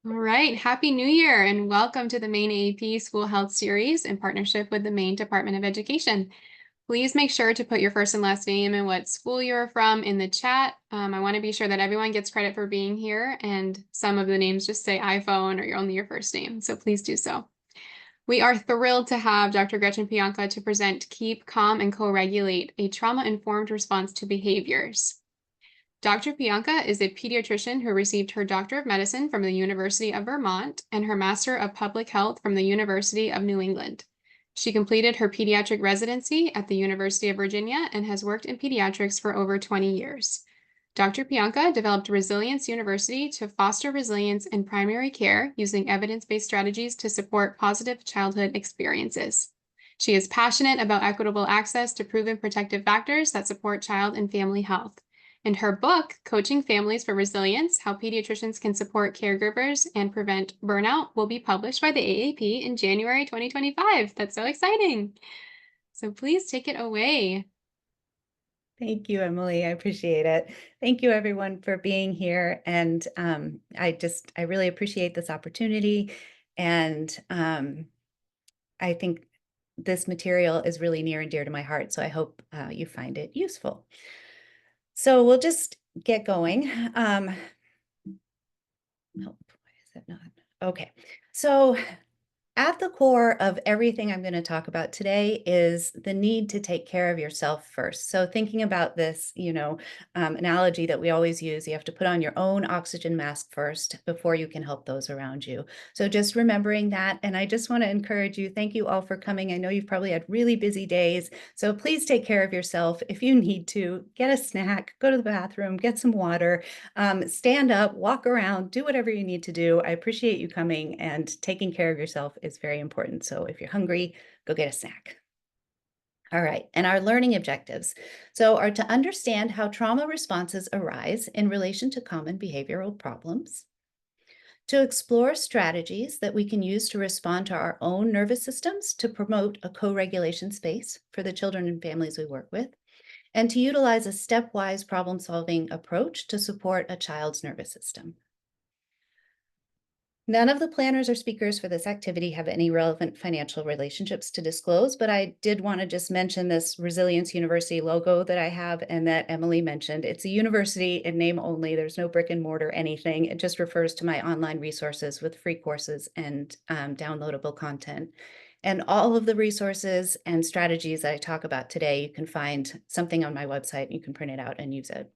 All right, Happy New Year and welcome to the Maine AAP School Health Series in partnership with the Maine Department of Education. Please make sure to put your first and last name and what school you're from in the chat. I want to be sure that everyone gets credit for being here, and some of the names just say iPhone or only your first name, so please do so. We are thrilled to have Dr. Gretchen Pianka to present Keep Calm and Co-Regulate, a trauma-informed response to behaviors. Dr. Pianka is a pediatrician who received her Doctor of Medicine from the University of Vermont and her Master of Public Health from the University of New England. She completed her pediatric residency at the University of Virginia and has worked in pediatrics for over 20 years. Dr. Pianka developed Resilience University to foster resilience in primary care using evidence-based strategies to support positive childhood experiences. She is passionate about equitable access to proven protective factors that support child and family health. And her book, Coaching Families for Resilience, How Pediatricians Can Support Caregivers and Prevent Burnout, will be published by the AAP in January 2025. That's so exciting. So please take it away. Thank you, Emily. I appreciate it. Thank you, everyone, for being here. And I really appreciate this opportunity. And I think this material is really near and dear to my heart. So I hope you find it useful. So we'll just get going. Oh, why is it not? Okay. So at the core of everything I'm going to talk about today is the need to take care of yourself first. So thinking about this, analogy that we always use, you have to put on your own oxygen mask first before you can help those around you. So just remembering that. And I just want to encourage you, thank you all for coming. I know you've probably had really busy days. So please take care of yourself. If you need to, get a snack, go to the bathroom, get some water, stand up, walk around, do whatever you need to do. I appreciate you coming, and taking care of yourself is very important. So if you're hungry, go get a snack. All right, and our learning objectives. So are to understand how trauma responses arise in relation to common behavioral problems, to explore strategies that we can use to respond to our own nervous systems to promote a co-regulation space for the children and families we work with, and to utilize a stepwise problem-solving approach to support a child's nervous system. None of the planners or speakers for this activity have any relevant financial relationships to disclose, but I did want to just mention this Resilience University logo that I have and that Emily mentioned. It's a university in name only. There's no brick and mortar anything. It just refers to my online resources with free courses and downloadable content. And all of the resources and strategies that I talk about today, you can find something on my website. You can print it out and use it.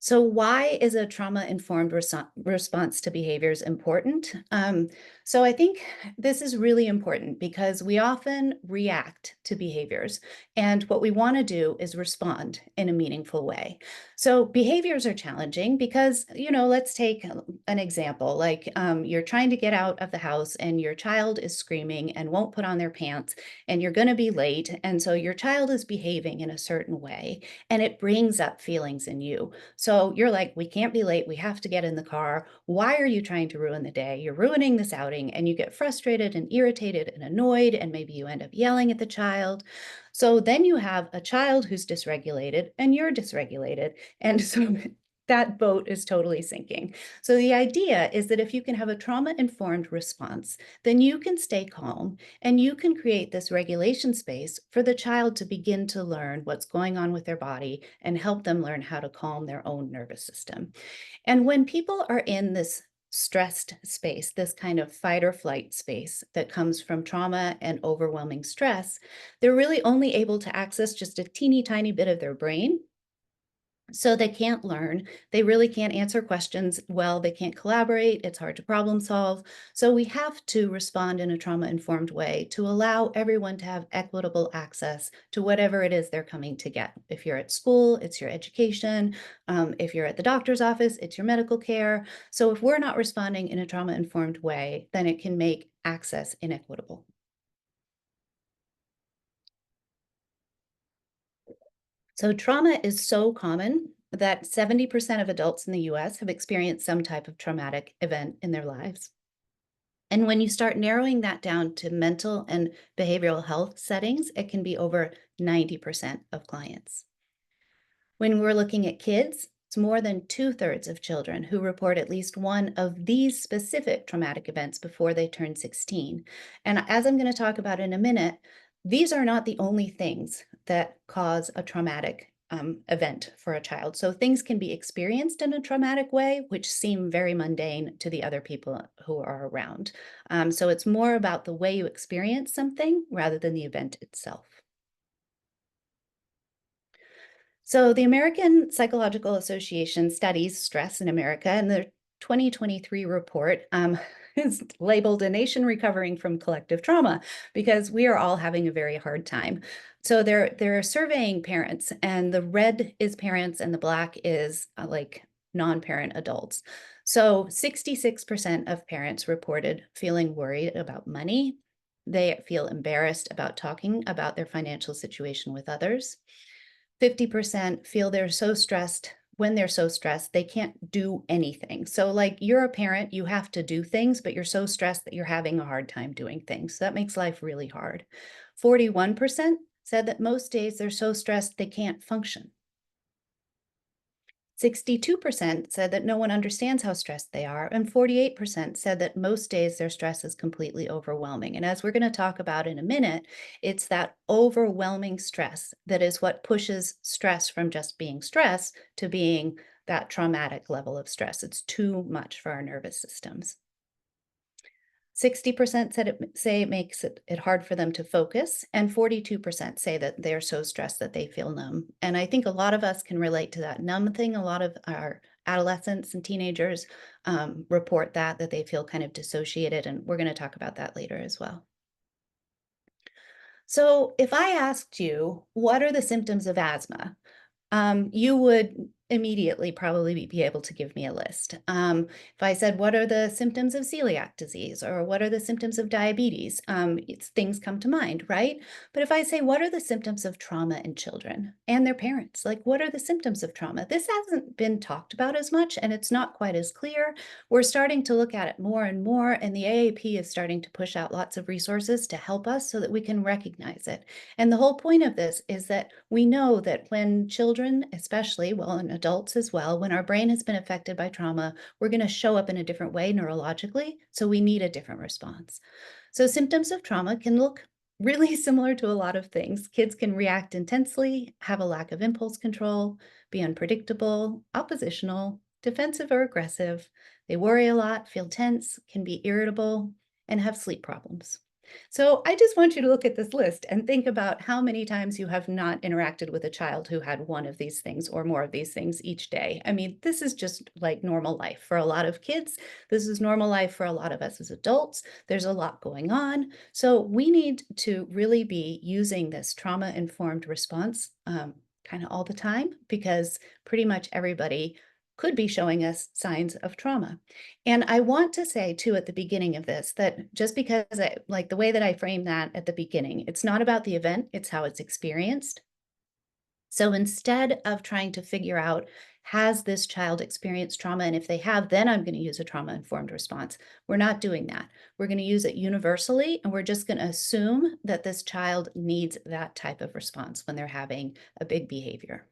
So why is a trauma-informed response to behaviors important? So I think this is really important because we often react to behaviors, and what we want to do is respond in a meaningful way. So behaviors are challenging because, let's take an example, like you're trying to get out of the house and your child is screaming and won't put on their pants, and you're going to be late, and so your child is behaving in a certain way, and it brings up feelings in you. So you're like, we can't be late. We have to get in the car. Why are you trying to ruin the day? You're ruining this outing, and you get frustrated and irritated and annoyed, and maybe you end up yelling at the child. So then you have a child who's dysregulated and you're dysregulated. And so that boat is totally sinking. So the idea is that if you can have a trauma-informed response, then you can stay calm and you can create this regulation space for the child to begin to learn what's going on with their body and help them learn how to calm their own nervous system. And when people are in this stressed space, this kind of fight or flight space that comes from trauma and overwhelming stress, they're really only able to access just a teeny tiny bit of their brain. So they can't learn, they really can't answer questions well, they can't collaborate, it's hard to problem solve. So we have to respond in a trauma-informed way to allow everyone to have equitable access to whatever it is they're coming to get. If you're at school, it's your education. If you're at the doctor's office, it's your medical care. So if we're not responding in a trauma-informed way, then it can make access inequitable. So trauma is so common that 70% of adults in the US have experienced some type of traumatic event in their lives. And when you start narrowing that down to mental and behavioral health settings, it can be over 90% of clients. When we're looking at kids, It's more than 2/3 of children who report at least one of these specific traumatic events before they turn 16. And as I'm going to talk about in a minute, these are not the only things that cause a traumatic event for a child. So things can be experienced in a traumatic way, which seem very mundane to the other people who are around. So it's more about the way you experience something rather than the event itself. So the American Psychological Association studies stress in America, and their 2023 report is labeled "A Nation Recovering from Collective Trauma" because we are all having a very hard time. So they're surveying parents, and the red is parents, and the black is like non-parent adults. So 66% of parents reported feeling worried about money. They feel embarrassed about talking about their financial situation with others. 50% feel they're so stressed. When they're so stressed, they can't do anything. So, like, you're a parent, you have to do things, but you're so stressed that you're having a hard time doing things. So that makes life really hard. 41% said that most days they're so stressed they can't function. 62% said that no one understands how stressed they are, and 48% said that most days their stress is completely overwhelming. And as we're going to talk about in a minute, it's that overwhelming stress that is what pushes stress from just being stress to being that traumatic level of stress. It's too much for our nervous systems. 60% say it makes it hard for them to focus, and 42% say that they're so stressed that they feel numb. And I think a lot of us can relate to that numb thing. A lot of our adolescents and teenagers report that they feel kind of dissociated, and we're going to talk about that later as well. So if I asked you, what are the symptoms of asthma? You would immediately probably be able to give me a list. If I said, what are the symptoms of celiac disease, or what are the symptoms of diabetes? Things come to mind, right? But if I say, what are the symptoms of trauma in children and their parents? Like, what are the symptoms of trauma? This hasn't been talked about as much, and it's not quite as clear. We're starting to look at it more and more, and the AAP is starting to push out lots of resources to help us so that we can recognize it. And the whole point of this is that we know that when children, especially, well, and adults as well, when our brain has been affected by trauma, we're going to show up in a different way neurologically. So we need a different response. So symptoms of trauma can look really similar to a lot of things. Kids can react intensely, have a lack of impulse control, be unpredictable, oppositional, defensive or aggressive. They worry a lot, feel tense, can be irritable, and have sleep problems. So I just want you to look at this list and think about how many times you have not interacted with a child who had one of these things or more of these things each day. I mean, this is just like normal life for a lot of kids. This is normal life for a lot of us as adults. There's a lot going on. So we need to really be using this trauma-informed response kind of all the time, because pretty much everybody could be showing us signs of trauma. And I want to say too at the beginning of this that just because I like the way that I frame that at the beginning, it's not about the event, it's how it's experienced. So instead of trying to figure out, has this child experienced trauma? And if they have, then I'm going to use a trauma-informed response. We're not doing that. We're going to use it universally, and we're just going to assume that this child needs that type of response when they're having a big behavior.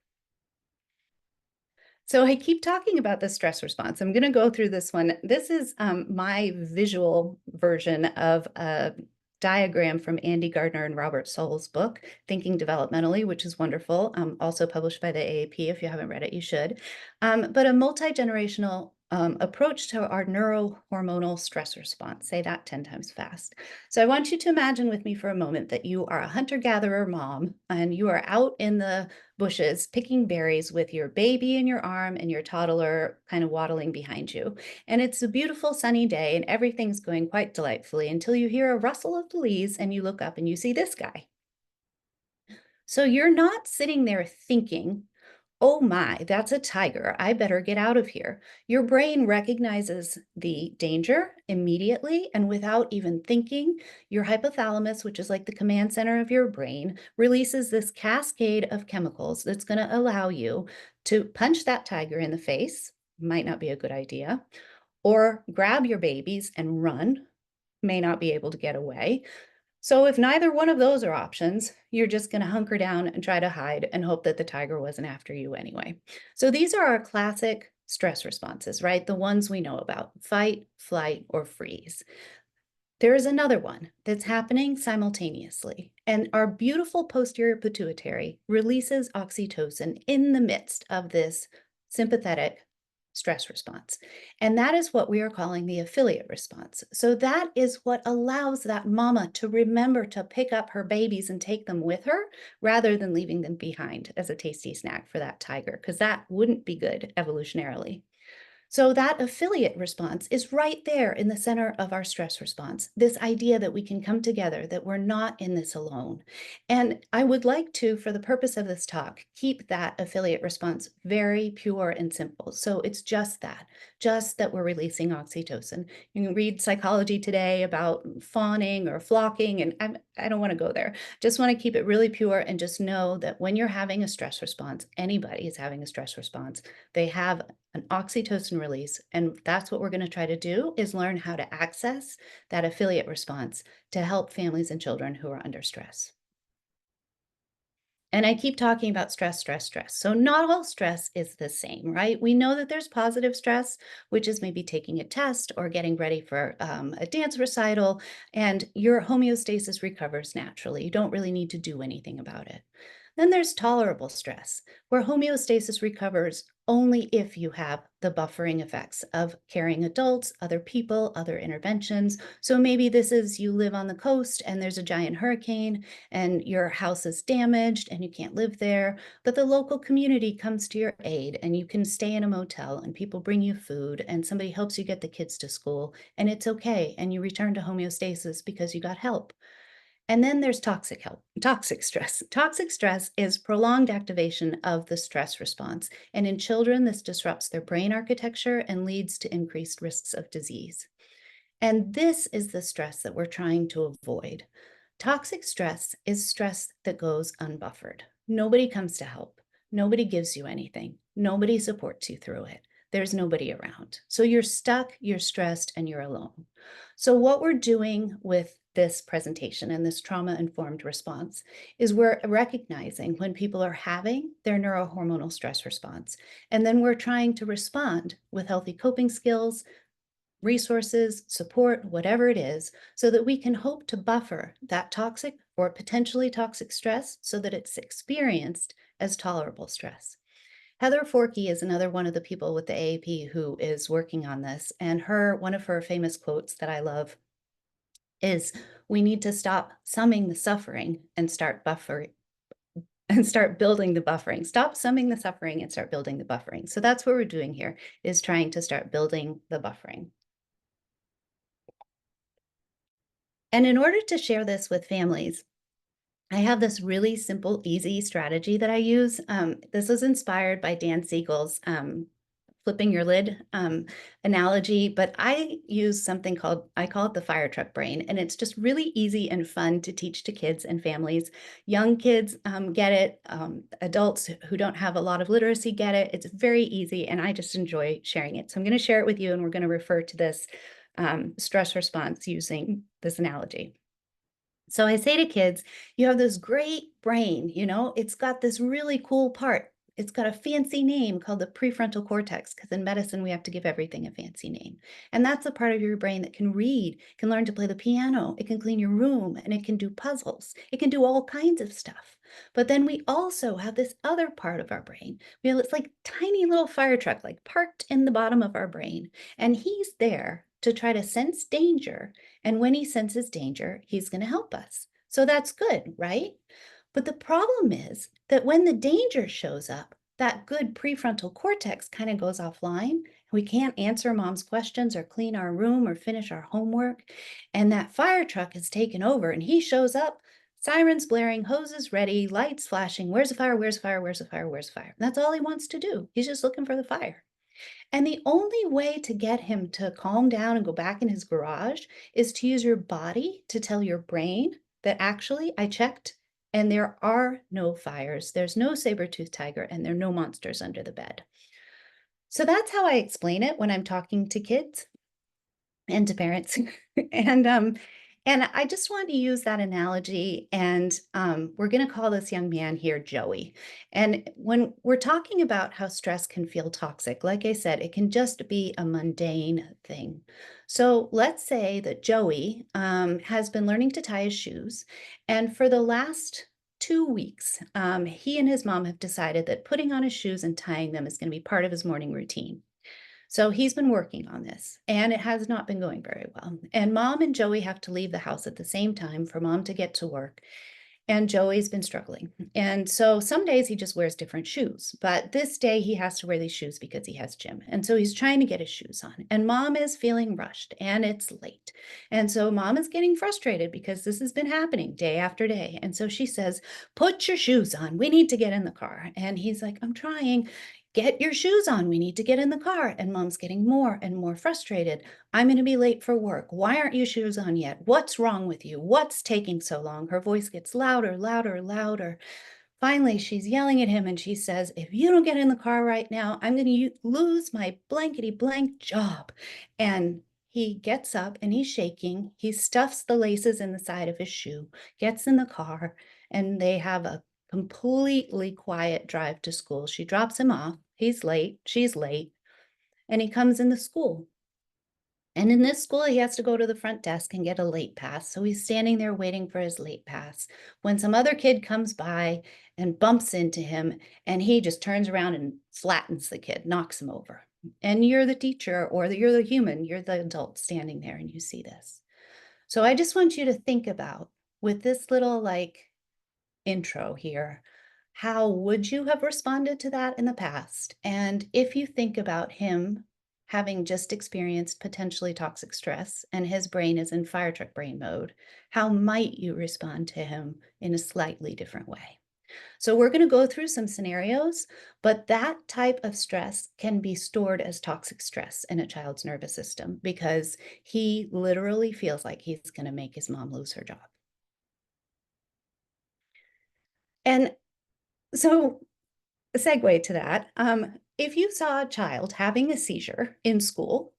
So I keep talking about the stress response. I'm going to go through this one. This is my visual version of a diagram from Andy Gardner and Robert Soul's book, Thinking Developmentally, which is wonderful. Also published by the AAP. If you haven't read it, you should. But a multi-generational approach to our neurohormonal stress response. Say that 10 times fast. So I want you to imagine with me for a moment that you are a hunter-gatherer mom, and you are out in the bushes picking berries with your baby in your arm and your toddler kind of waddling behind you. And it's a beautiful sunny day, and everything's going quite delightfully until you hear a rustle of the leaves and you look up and you see this guy. So you're not sitting there thinking, oh my, that's a tiger. I better get out of here. Your brain recognizes the danger immediately, and without even thinking, your hypothalamus, which is like the command center of your brain, releases this cascade of chemicals that's going to allow you to punch that tiger in the face. Might not be a good idea. Or grab your babies and run. May not be able to get away. So if neither one of those are options, you're just going to hunker down and try to hide and hope that the tiger wasn't after you anyway. So these are our classic stress responses, right? The ones we know about: fight, flight, or freeze. There is another one that's happening simultaneously, and our beautiful posterior pituitary releases oxytocin in the midst of this sympathetic stress response. And that is what we are calling the affiliate response. So that is what allows that mama to remember to pick up her babies and take them with her rather than leaving them behind as a tasty snack for that tiger, because that wouldn't be good evolutionarily. So that affiliate response is right there in the center of our stress response. This idea that we can come together, that we're not in this alone. And I would like to, for the purpose of this talk, keep that affiliate response very pure and simple. So it's just that we're releasing oxytocin. You can read Psychology Today about fawning or flocking, and I don't want to go there. Just want to keep it really pure and just know that when you're having a stress response, anybody is having a stress response, they have an oxytocin release. And that's what we're going to try to do, is learn how to access that affiliate response to help families and children who are under stress. And I keep talking about stress, stress, stress. So not all stress is the same, right? We know that there's positive stress, which is maybe taking a test or getting ready for a dance recital, and your homeostasis recovers naturally. You don't really need to do anything about it. Then there's tolerable stress, where homeostasis recovers only if you have the buffering effects of caring adults, other people, other interventions. So maybe this is, you live on the coast and there's a giant hurricane and your house is damaged and you can't live there, but the local community comes to your aid and you can stay in a motel and people bring you food and somebody helps you get the kids to school, and it's okay, and you return to homeostasis because you got help. And then there's toxic stress. Toxic stress is prolonged activation of the stress response. And in children, this disrupts their brain architecture and leads to increased risks of disease. And this is the stress that we're trying to avoid. Toxic stress is stress that goes unbuffered. Nobody comes to help. Nobody gives you anything. Nobody supports you through it. There's nobody around. So you're stuck, you're stressed, and you're alone. So what we're doing with this presentation and this trauma-informed response is we're recognizing when people are having their neurohormonal stress response, and then we're trying to respond with healthy coping skills, resources, support, whatever it is, so that we can hope to buffer that toxic or potentially toxic stress so that it's experienced as tolerable stress. Heather Forkey is another one of the people with the AAP who is working on this, and one of her famous quotes that I love is, "We need to stop summing the suffering and start buffering and start building the buffering. Stop summing the suffering and start building the buffering." So that's what we're doing here, is trying to start building the buffering. And in order to share this with families, I have this really simple, easy strategy that I use. This was inspired by Dan Siegel's flipping your lid analogy, but I use something I call it the fire truck brain. And it's just really easy and fun to teach to kids and families. Young kids get it. Adults who don't have a lot of literacy get it. It's very easy, and I just enjoy sharing it. So I'm going to share it with you, and we're going to refer to this stress response using this analogy. So I say to kids, you have this great brain, it's got this really cool part. It's got a fancy name called the prefrontal cortex, because in medicine, we have to give everything a fancy name. And that's the part of your brain that can read, can learn to play the piano, it can clean your room, and it can do puzzles. It can do all kinds of stuff. But then we also have this other part of our brain. It's like tiny little fire truck, like parked in the bottom of our brain. And he's there to try to sense danger. And when he senses danger, he's going to help us. So that's good, right? But the problem is that when the danger shows up, that good prefrontal cortex kind of goes offline. We can't answer mom's questions or clean our room or finish our homework. And that fire truck is taken over, and he shows up, sirens blaring, hoses ready, lights flashing. Where's the fire? Where's the fire? Where's the fire? Where's the fire? And that's all he wants to do. He's just looking for the fire. And the only way to get him to calm down and go back in his garage is to use your body to tell your brain that actually I checked and there are no fires, there's no saber-toothed tiger, and there are no monsters under the bed. So that's how I explain it when I'm talking to kids and to parents. And And I just want to use that analogy, and we're going to call this young man here Joey. And when we're talking about how stress can feel toxic, like I said, it can just be a mundane thing. So let's say that Joey has been learning to tie his shoes, and for the last 2 weeks, he and his mom have decided that putting on his shoes and tying them is going to be part of his morning routine. So he's been working on this, and it has not been going very well. And mom and Joey have to leave the house at the same time for mom to get to work. And Joey's been struggling. And so some days he just wears different shoes, but this day he has to wear these shoes because he has gym. And so he's trying to get his shoes on. And mom is feeling rushed and it's late. And so mom is getting frustrated because this has been happening day after day. And so she says, "Put your shoes on. We need to get in the car." And he's like, "I'm trying." "Get your shoes on. We need to get in the car." And mom's getting more and more frustrated. "I'm going to be late for work. Why aren't you shoes on yet? What's wrong with you? What's taking so long?" Her voice gets louder, louder, louder. Finally, she's yelling at him and she says, "If you don't get in the car right now, I'm going to lose my blankety blank job." And he gets up and he's shaking. He stuffs the laces in the side of his shoe, gets in the car, and they have a completely quiet drive to school. She drops him off. He's late. She's late. And he comes into school. And in this school, he has to go to the front desk and get a late pass. So he's standing there waiting for his late pass when some other kid comes by and bumps into him, and he just turns around and flattens the kid, knocks him over. And you're the teacher, or you're the human, you're the adult standing there, and you see this. So I just want you to think about, with this little intro here, how would you have responded to that in the past? And if you think about him having just experienced potentially toxic stress and his brain is in fire truck brain mode, how might you respond to him in a slightly different way? So we're going to go through some scenarios, but that type of stress can be stored as toxic stress in a child's nervous system because he literally feels like he's going to make his mom lose her job. And so segue to that. If you saw a child having a seizure in school,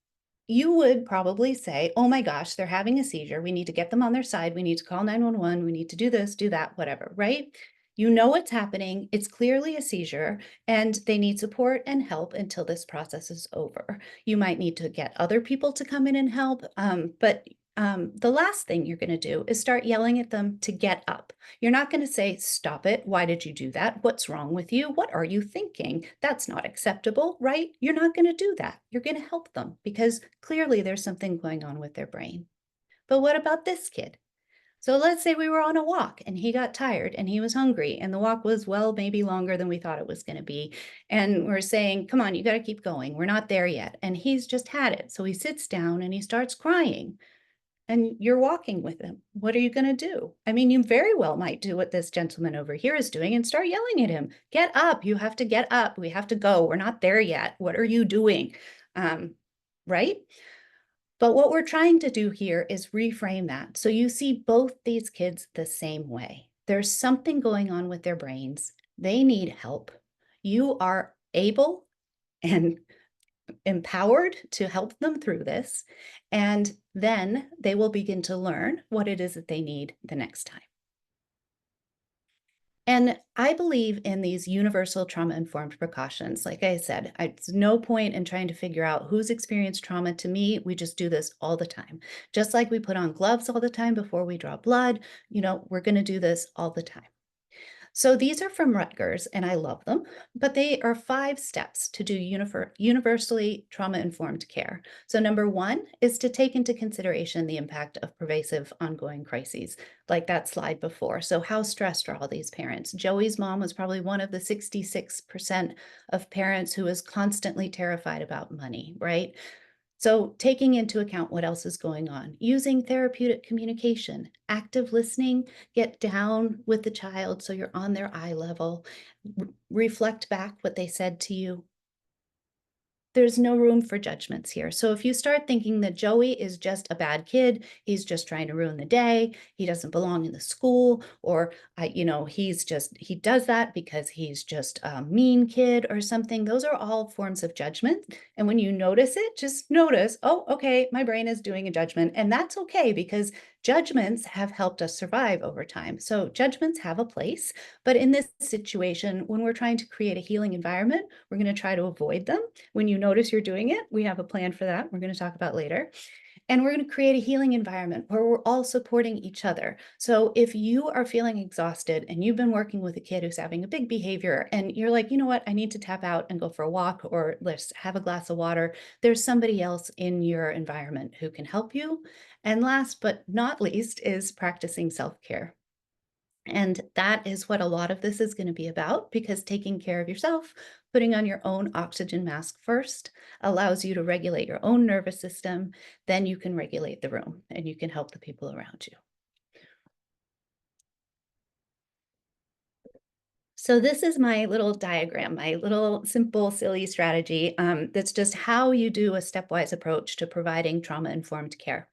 you would probably say, "Oh my gosh, they're having a seizure. We need to get them on their side. We need to call 911. We need to do this, do that, whatever," right? You know what's happening. It's clearly a seizure, and they need support and help until this process is over. You might need to get other people to come in and help, but the last thing you're going to do is start yelling at them to get up. You're not going to say, "Stop it. Why did you do that? What's wrong with you? What are you thinking? That's not acceptable," right? You're not going to do that. You're going to help them because clearly there's something going on with their brain. But what about this kid? So let's say we were on a walk and he got tired and he was hungry and the walk was, well, maybe longer than we thought it was going to be. And we're saying, "Come on, you got to keep going. We're not there yet." And he's just had it. So he sits down and he starts crying, and you're walking with him. What are you going to do? I mean, you very well might do what this gentleman over here is doing and start yelling at him. "Get up. You have to get up. We have to go. We're not there yet. What are you doing?" Um, right? But what we're trying to do here is reframe that. So you see both these kids the same way. There's something going on with their brains. They need help. You are able and empowered to help them through this, and then they will begin to learn what it is that they need the next time. And I believe in these universal trauma-informed precautions. Like I said, it's no point in trying to figure out who's experienced trauma. To me, we just do this all the time. Just like we put on gloves all the time before we draw blood, we're going to do this all the time. So these are from Rutgers, and I love them, but they are 5 steps to do universally trauma-informed care. So number one is to take into consideration the impact of pervasive ongoing crises, like that slide before. So how stressed are all these parents? Joey's mom was probably one of the 66% of parents who was constantly terrified about money, right? So, taking into account what else is going on, using therapeutic communication, active listening, get down with the child so you're on their eye level, reflect back what they said to you. There's no room for judgments here. So if you start thinking that Joey is just a bad kid, he's just trying to ruin the day, he doesn't belong in the school, or he does that because he's just a mean kid or something, those are all forms of judgment. And when you notice it, just notice, "Oh, okay, my brain is doing a judgment." And that's okay because Judgments have helped us survive over time. So judgments have a place, but in this situation, when we're trying to create a healing environment, we're going to try to avoid them. When you notice you're doing it, we have a plan for that. We're going to talk about later. And we're going to create a healing environment where we're all supporting each other. So if you are feeling exhausted and you've been working with a kid who's having a big behavior and you're like, you know what, I need to tap out and go for a walk or let's have a glass of water, there's somebody else in your environment who can help you. And last but not least is practicing self-care. And that is what a lot of this is going to be about, because taking care of yourself, putting on your own oxygen mask first, allows you to regulate your own nervous system. Then you can regulate the room and you can help the people around you. So this is my little diagram, my little simple, silly strategy. That's just how you do a stepwise approach to providing trauma-informed care.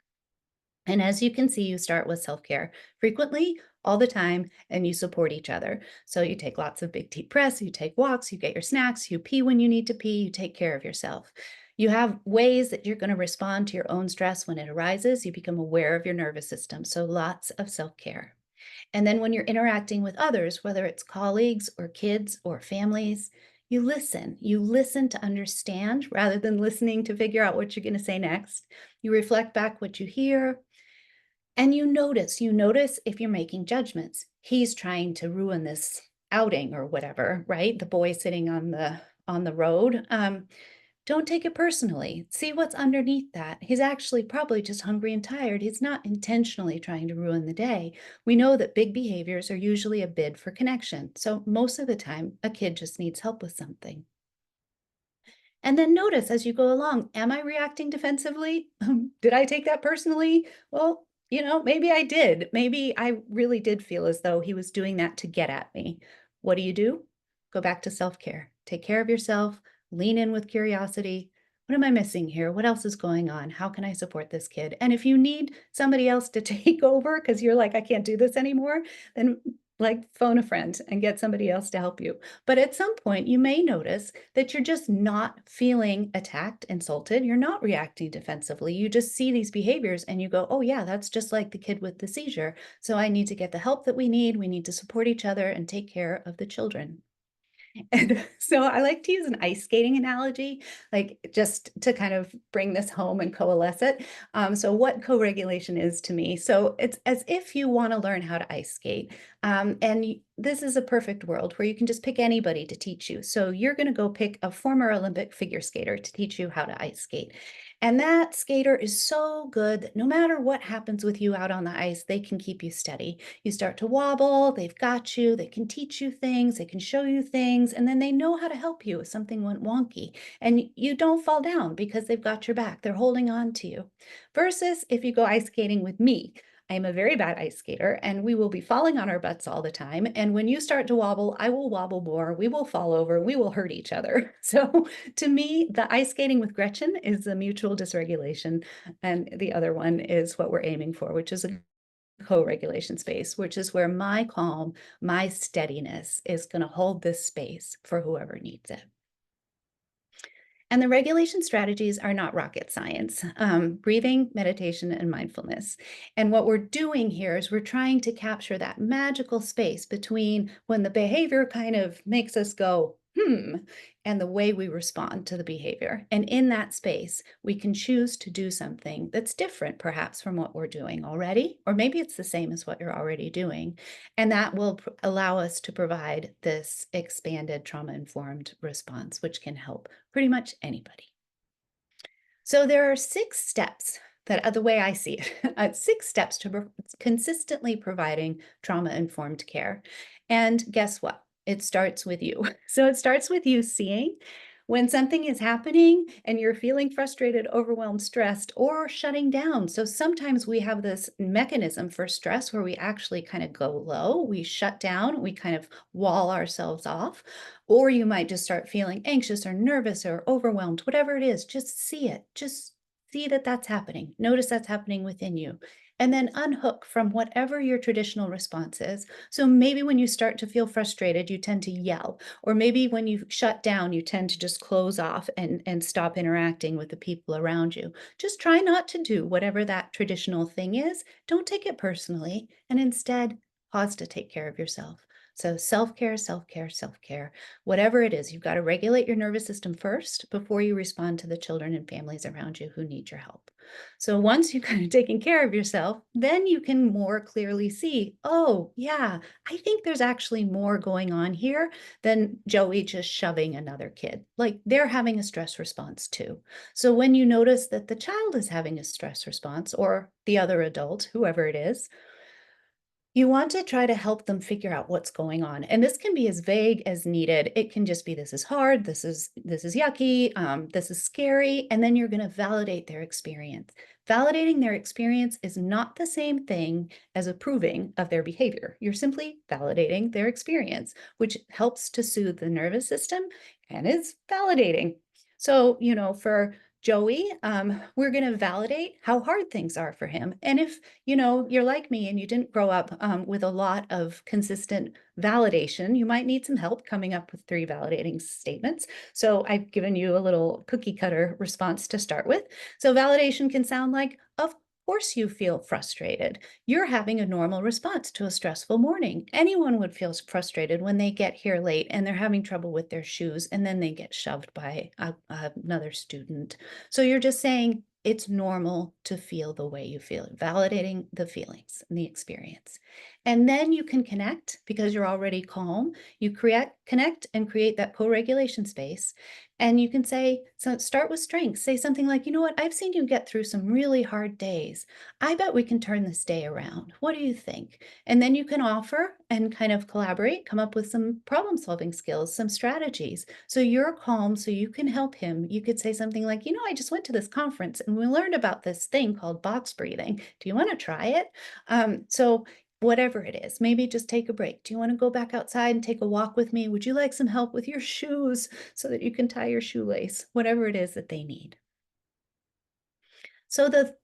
And as you can see, you start with self-care frequently, all the time, and you support each other. So you take lots of big deep breaths, you take walks, you get your snacks, you pee when you need to pee, you take care of yourself. You have ways that you're going to respond to your own stress when it arises. You become aware of your nervous system. So lots of self-care. And then when you're interacting with others, whether it's colleagues or kids or families, you listen. You listen to understand rather than listening to figure out what you're going to say next. You reflect back what you hear, and you notice if you're making judgments. He's trying to ruin this outing or whatever, right? The boy sitting on the road. Don't take it personally. See what's underneath that. He's actually probably just hungry and tired. He's not intentionally trying to ruin the day. We know that big behaviors are usually a bid for connection. So most of the time, a kid just needs help with something. And then notice as you go along, am I reacting defensively? Did I take that personally? Well, maybe I did. Maybe I really did feel as though he was doing that to get at me. What do? Go back to self-care. Take care of yourself, lean in with curiosity. What am I missing here? What else is going on? How can I support this kid? And if you need somebody else to take over because you're like, I can't do this anymore, then like phone a friend and get somebody else to help you. But at some point, you may notice that you're just not feeling attacked, insulted. You're not reacting defensively. You just see these behaviors and you go, oh, yeah, that's just like the kid with the seizure. So I need to get the help that we need. We need to support each other and take care of the children. And so I like to use an ice skating analogy, like just to kind of bring this home and coalesce it. So what co-regulation is to me. So it's as if you want to learn how to ice skate. This is a perfect world where you can just pick anybody to teach you. So you're going to go pick a former Olympic figure skater to teach you how to ice skate. And that skater is so good that no matter what happens with you out on the ice, they can keep you steady. You start to wobble, they've got you, they can teach you things, they can show you things, and then they know how to help you if something went wonky. And you don't fall down because they've got your back. They're holding on to you. Versus if you go ice skating with me, I am a very bad ice skater and we will be falling on our butts all the time. And when you start to wobble, I will wobble more. We will fall over. We will hurt each other. So to me, the ice skating with Gretchen is the mutual dysregulation. And the other one is what we're aiming for, which is a co-regulation space, which is where my calm, my steadiness is going to hold this space for whoever needs it. And the regulation strategies are not rocket science, breathing, meditation, and mindfulness. And what we're doing here is we're trying to capture that magical space between when the behavior kind of makes us go, and the way we respond to the behavior. And in that space, we can choose to do something that's different, perhaps, from what we're doing already, or maybe it's the same as what you're already doing. And that will allow us to provide this expanded trauma-informed response, which can help pretty much anybody. So there are 6 steps that are the way I see it, 6 steps to consistently providing trauma-informed care. And guess what? It starts with you. So it starts with you seeing when something is happening and you're feeling frustrated, overwhelmed, stressed, or shutting down. So sometimes we have this mechanism for stress where we actually kind of go low, we shut down, we kind of wall ourselves off, or you might just start feeling anxious or nervous or overwhelmed, whatever it is, just see it. Just see that that's happening. Notice that's happening within you. and then unhook from whatever your traditional response is. So maybe when you start to feel frustrated, you tend to yell, or maybe when you shut down, you tend to just close off and stop interacting with the people around you. Just try not to do whatever that traditional thing is. Don't take it personally, and instead pause to take care of yourself. So self-care, self-care, self-care, whatever it is, you've got to regulate your nervous system first before you respond to the children and families around you who need your help. So once you've kind of taken care of yourself, then you can more clearly see, oh, yeah, I think there's actually more going on here than Joey just shoving another kid. Like they're having a stress response too. So when you notice that the child is having a stress response or the other adult, whoever it is, you want to try to help them figure out what's going on. And this can be as vague as needed. It can just be, this is hard, this is yucky, this is scary, and then you're going to validate their experience. Validating their experience is not the same thing as approving of their behavior. You're simply validating their experience, which helps to soothe the nervous system and is validating. So, for Joey, we're going to validate how hard things are for him. And if you're like me and you didn't grow up with a lot of consistent validation, you might need some help coming up with 3 validating statements. So I've given you a little cookie cutter response to start with. So validation can sound like, of course you feel frustrated. You're having a normal response to a stressful morning. Anyone would feel frustrated when they get here late and they're having trouble with their shoes and then they get shoved by another student. So you're just saying, it's normal to feel the way you feel, validating the feelings and the experience. And then you can connect because you're already calm. You connect and create that co-regulation space. And you can say, so start with strengths. Say something like, you know what, I've seen you get through some really hard days. I bet we can turn this day around. What do you think? And then you can offer and kind of collaborate, come up with some problem solving skills, some strategies. So you're calm, so you can help him. You could say something like, I just went to this conference and we learned about this thing called box breathing. Do you want to try it? So whatever it is, maybe just take a break. Do you want to go back outside and take a walk with me? Would you like some help with your shoes so that you can tie your shoelace? Whatever it is that they need. So the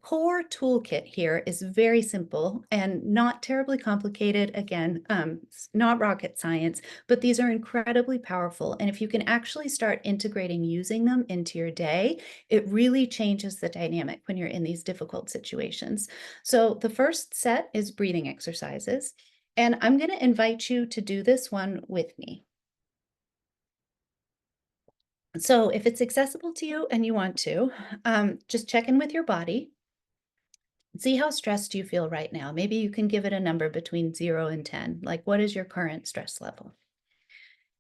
core toolkit here is very simple and not terribly complicated. Again, it's not rocket science, but these are incredibly powerful. And if you can actually start integrating using them into your day, it really changes the dynamic when you're in these difficult situations. So the first set is breathing exercises. And I'm going to invite you to do this one with me. So if it's accessible to you and you want to, just check in with your body. See how stressed you feel right now. Maybe you can give it a number between 0 and 10. Like, what is your current stress level?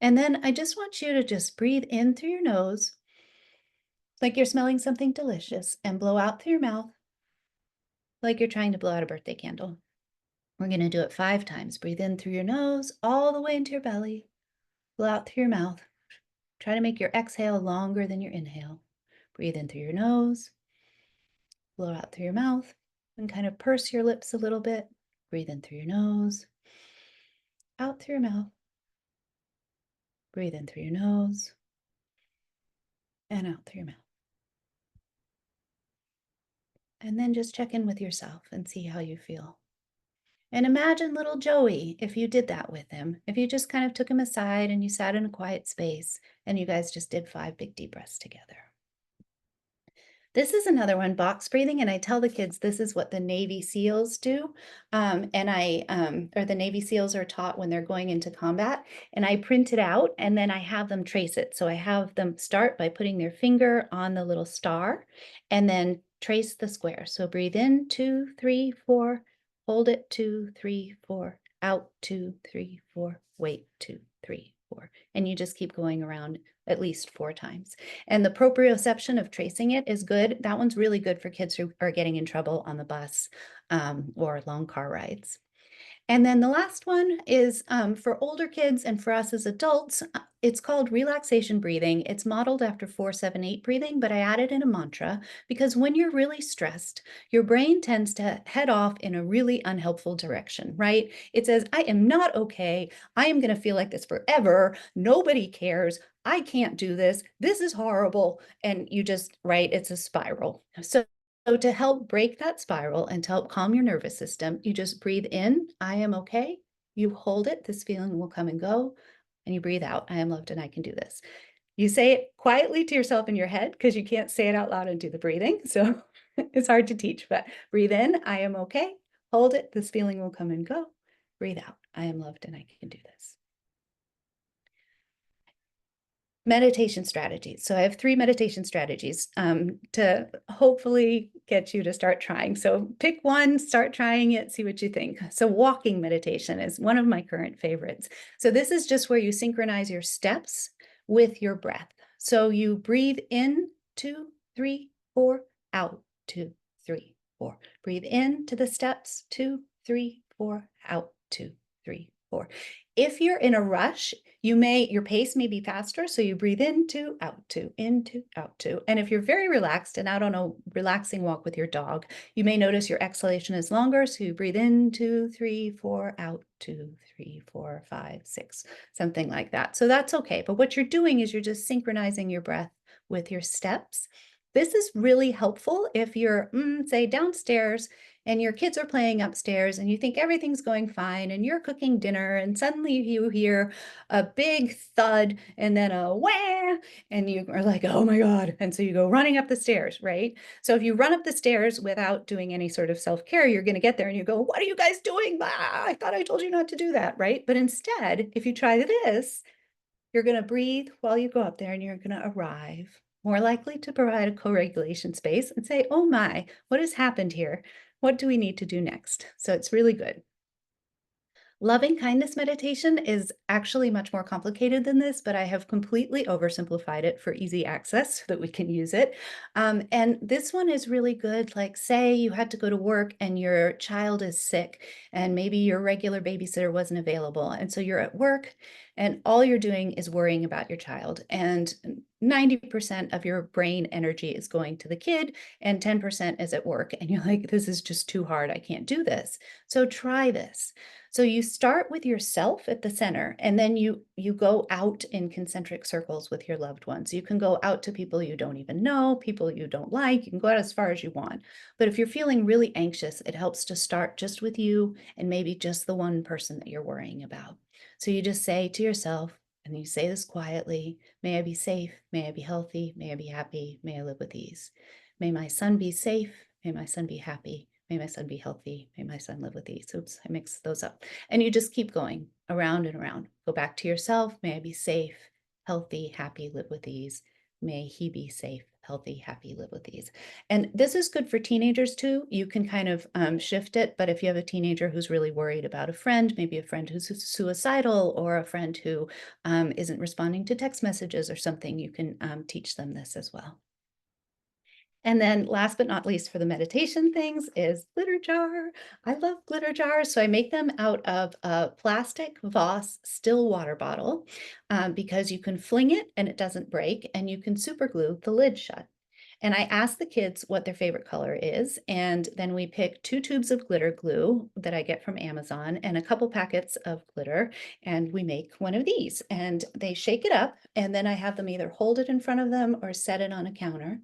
And then I just want you to just breathe in through your nose, like you're smelling something delicious, and blow out through your mouth, like you're trying to blow out a birthday candle. We're going to do it 5 times. Breathe in through your nose, all the way into your belly. Blow out through your mouth. Try to make your exhale longer than your inhale. Breathe in through your nose, blow out through your mouth, and kind of purse your lips a little bit. Breathe in through your nose, out through your mouth. Breathe in through your nose and out through your mouth. And then just check in with yourself and see how you feel. And imagine little Joey, if you did that with him, if you just kind of took him aside and you sat in a quiet space and you guys just did 5 big deep breaths together. This is another one, box breathing, and I tell the kids this is what the Navy SEALs do, or the Navy SEALs are taught when they're going into combat, and I print it out, and then I have them trace it. So I have them start by putting their finger on the little star, and then trace the square. So breathe in, 2, 3, 4, hold it, 2, 3, 4, out, 2, 3, 4, wait, 2, 3, 4, and you just keep going around at least 4 times. And the proprioception of tracing it is good. That one's really good for kids who are getting in trouble on the bus or long car rides. And then the last one is for older kids and for us as adults. It's called relaxation breathing. It's modeled after 4-7-8 breathing, but I added in a mantra because when you're really stressed, your brain tends to head off in a really unhelpful direction, right? It says, I am not okay. I am going to feel like this forever. Nobody cares. I can't do this. This is horrible. And you just, right, it's a spiral. So So to help break that spiral and to help calm your nervous system, you just breathe in, I am okay. You hold it, this feeling will come and go. And you breathe out, I am loved and I can do this. You say it quietly to yourself in your head because you can't say it out loud and do the breathing. So it's hard to teach, but breathe in, I am okay. Hold it, this feeling will come and go. Breathe out, I am loved and I can do this. Meditation strategies. So I have 3 meditation strategies to hopefully get you to start trying. So pick one, start trying it, see what you think. So walking meditation is one of my current favorites. So this is just where you synchronize your steps with your breath. So you breathe in, 2, 3, 4, out, 2, 3, 4. Breathe in to the steps, 2, 3, 4, out, 2, 3, 4. If you're in a rush, your pace may be faster. So you breathe into, out to. And if you're very relaxed and out on a relaxing walk with your dog, you may notice your exhalation is longer. So you breathe in, 2, 3, 4, out, 2, 3, 4, 5, 6, something like that. So that's okay. But what you're doing is you're just synchronizing your breath with your steps. This is really helpful if you're, say, downstairs and your kids are playing upstairs and you think everything's going fine and you're cooking dinner and suddenly you hear a big thud and then a wah, and you are like, oh my God. And so you go running up the stairs, right? So if you run up the stairs without doing any sort of self-care, you're going to get there and you go, what are you guys doing? I thought I told you not to do that, right? But instead, if you try this, you're going to breathe while you go up there and you're going to arrive more likely to provide a co-regulation space and say, oh my, what has happened here? What do we need to do next? So it's really good. Loving kindness meditation is actually much more complicated than this, but I have completely oversimplified it for easy access so that we can use it. And this one is really good. Like, say you had to go to work and your child is sick, and maybe your regular babysitter wasn't available. And so you're at work, and all you're doing is worrying about your child. And 90% of your brain energy is going to the kid, and 10% is at work. And you're like, this is just too hard. I can't do this. So try this. So you start with yourself at the center, and then you go out in concentric circles with your loved ones. You can go out to people you don't even know, people you don't like. You can go out as far as you want. But if you're feeling really anxious, it helps to start just with you and maybe just the one person that you're worrying about. So you just say to yourself, and you say this quietly, may I be safe, may I be healthy, may I be happy, may I live with ease. May my son be safe, may my son be happy, may my son be healthy. May my son live with ease. Oops, I mixed those up. And you just keep going around and around. Go back to yourself. May I be safe, healthy, happy, live with ease. May he be safe, healthy, happy, live with ease. And this is good for teenagers too. You can kind of shift it. But if you have a teenager who's really worried about a friend, maybe a friend who's suicidal or a friend who isn't responding to text messages or something, you can teach them this as well. And then last but not least for the meditation things is glitter jar. I love glitter jars. So I make them out of a plastic Voss still water bottle because you can fling it and it doesn't break, and you can super glue the lid shut. And I ask the kids what their favorite color is, and then we pick 2 tubes of glitter glue that I get from Amazon and a couple packets of glitter, and we make one of these. And they shake it up, and then I have them either hold it in front of them or set it on a counter.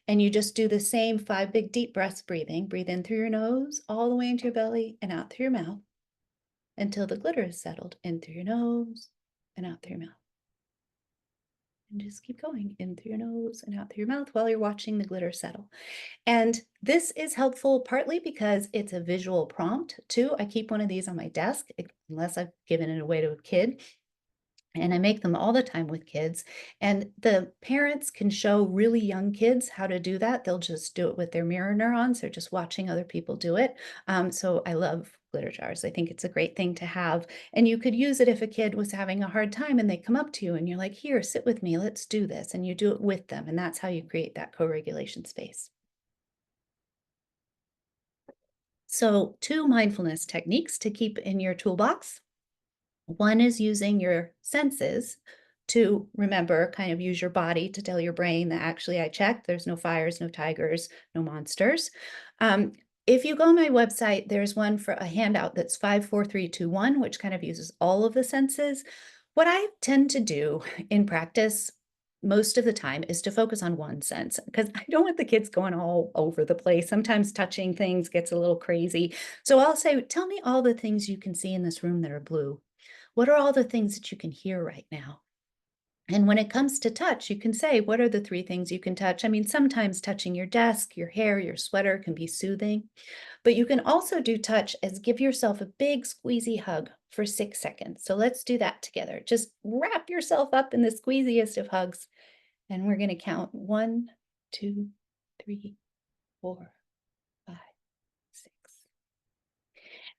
And you just do the same 5 big deep breaths breathing. Breathe in through your nose, all the way into your belly and out through your mouth until the glitter is settled in through your nose and out through your mouth. And just keep going in through your nose and out through your mouth while you're watching the glitter settle. And this is helpful partly because it's a visual prompt too. I keep one of these on my desk, unless I've given it away to a kid. And I make them all the time with kids. And the parents can show really young kids how to do that. They'll just do it with their mirror neurons. They're just watching other people do it. So I love glitter jars. I think it's a great thing to have. And you could use it if a kid was having a hard time and they come up to you and you're like, here, sit with me, let's do this. And you do it with them. And that's how you create that co-regulation space. So 2 mindfulness techniques to keep in your toolbox. One is using your senses to remember, kind of use your body to tell your brain that actually I checked, there's no fires, no tigers, no monsters. If you go on my website, there's one for a handout that's 5, 4, 3, 2, 1, which kind of uses all of the senses. What I tend to do in practice most of the time is to focus on one sense because I don't want the kids going all over the place. Sometimes touching things gets a little crazy. So I'll say, tell me all the things you can see in this room that are blue. What are all the things that you can hear right now? And when it comes to touch, you can say, what are the three things you can touch? I mean, sometimes touching your desk, your hair, your sweater can be soothing, but you can also do touch as give yourself a big squeezy hug for 6 seconds. So let's do that together. Just wrap yourself up in the squeeziest of hugs. And we're going to count 1, 2, 3, 4, 5, 6.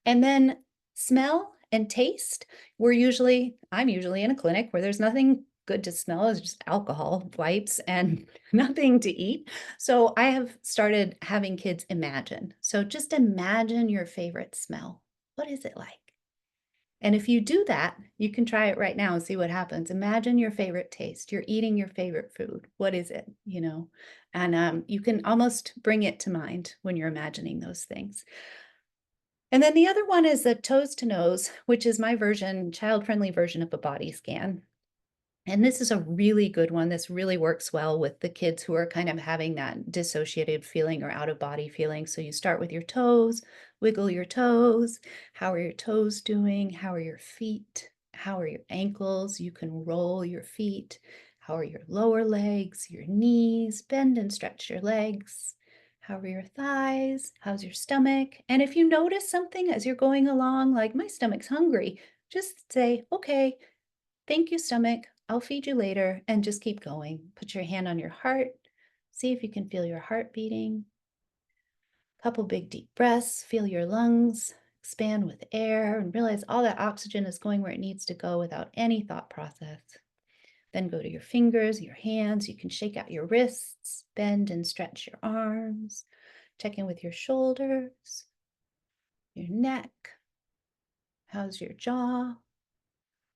And then smell and taste. I'm usually in a clinic where there's nothing good to smell, it's just alcohol wipes and nothing to eat. So I have started having kids imagine. So just imagine your favorite smell. What is it like? And if you do that, you can try it right now and see what happens. Imagine your favorite taste. You're eating your favorite food. What is it? And you can almost bring it to mind when you're imagining those things. And then the other one is the toes to nose, which is my version, child-friendly version of a body scan. And this is a really good one. This really works well with the kids who are kind of having that dissociative feeling or out of body feeling. So you start with your toes, wiggle your toes. How are your toes doing? How are your feet? How are your ankles? You can roll your feet. How are your lower legs, your knees? Bend and stretch your legs. How are your thighs? How's your stomach? And if you notice something as you're going along, like my stomach's hungry, just say, okay, thank you, stomach. I'll feed you later, and just keep going. Put your hand on your heart. See if you can feel your heart beating. Couple big deep breaths. Feel your lungs expand with air and realize all that oxygen is going where it needs to go without any thought process. Then go to your fingers, your hands. You can shake out your wrists, bend and stretch your arms. Check in with your shoulders, your neck. How's your jaw?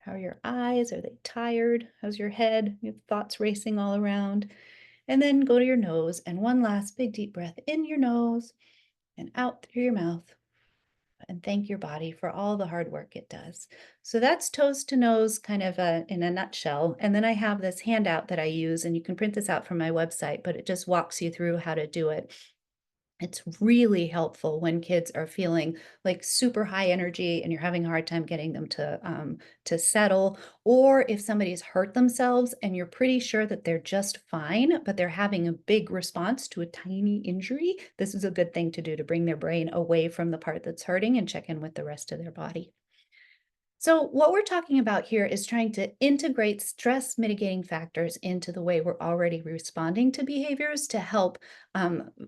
How are your eyes? Are they tired? How's your head? You have thoughts racing all around. And then go to your nose and one last big deep breath in your nose and out through your mouth. And thank your body for all the hard work it does. So that's toes to nose, kind of in a nutshell. And then I have this handout that I use, and you can print this out from my website, but it just walks you through how to do it. It's really helpful when kids are feeling like super high energy and you're having a hard time getting them to settle, or if somebody's hurt themselves and you're pretty sure that they're just fine, but they're having a big response to a tiny injury. This is a good thing to do to bring their brain away from the part that's hurting and check in with the rest of their body. So what we're talking about here is trying to integrate stress mitigating factors into the way we're already responding to behaviors to help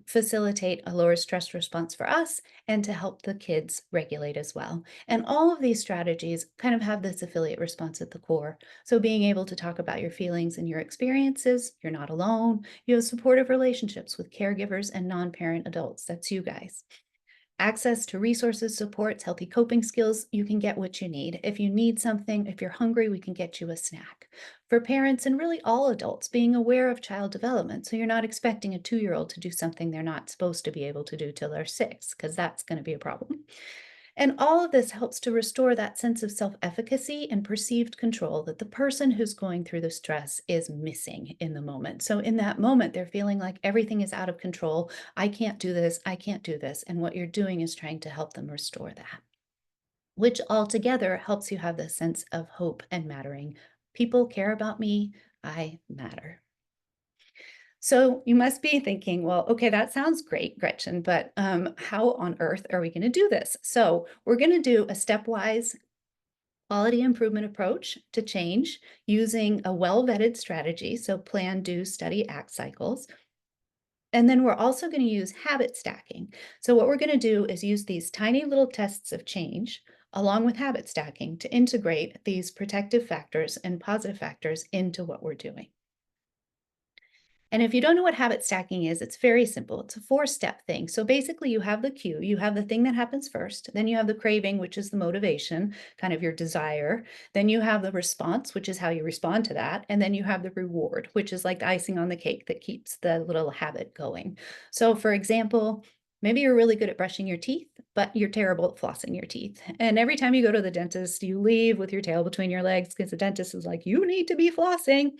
facilitate a lower stress response for us and to help the kids regulate as well. And all of these strategies kind of have this affiliate response at the core. So being able to talk about your feelings and your experiences, you're not alone. You have supportive relationships with caregivers and non-parent adults. That's you guys. Access to resources, supports, healthy coping skills, you can get what you need. If you need something, if you're hungry, we can get you a snack. For parents and really all adults, being aware of child development. So you're not expecting a 2-year-old to do something they're not supposed to be able to do till they're 6, because that's going to be a problem. And all of this helps to restore that sense of self-efficacy and perceived control that the person who's going through the stress is missing in the moment. So in that moment, they're feeling like everything is out of control. I can't do this. I can't do this. And what you're doing is trying to help them restore that, which altogether helps you have this sense of hope and mattering. People care about me. I matter. So you must be thinking, well, okay, that sounds great, Gretchen, but how on earth are we going to do this? So we're going to do a stepwise quality improvement approach to change using a well-vetted strategy. So plan, do, study, act cycles. And then we're also going to use habit stacking. So what we're going to do is use these tiny little tests of change along with habit stacking to integrate these protective factors and positive factors into what we're doing. And if you don't know what habit stacking is, it's very simple. It's a 4-step thing. So basically you have the cue, you have the thing that happens first, then you have the craving, which is the motivation, kind of your desire. Then you have the response, which is how you respond to that. And then you have the reward, which is like the icing on the cake that keeps the little habit going. So for example, Maybe you're really good at brushing your teeth, but you're terrible at flossing your teeth. And every time you go to the dentist, you leave with your tail between your legs because the dentist is like, you need to be flossing.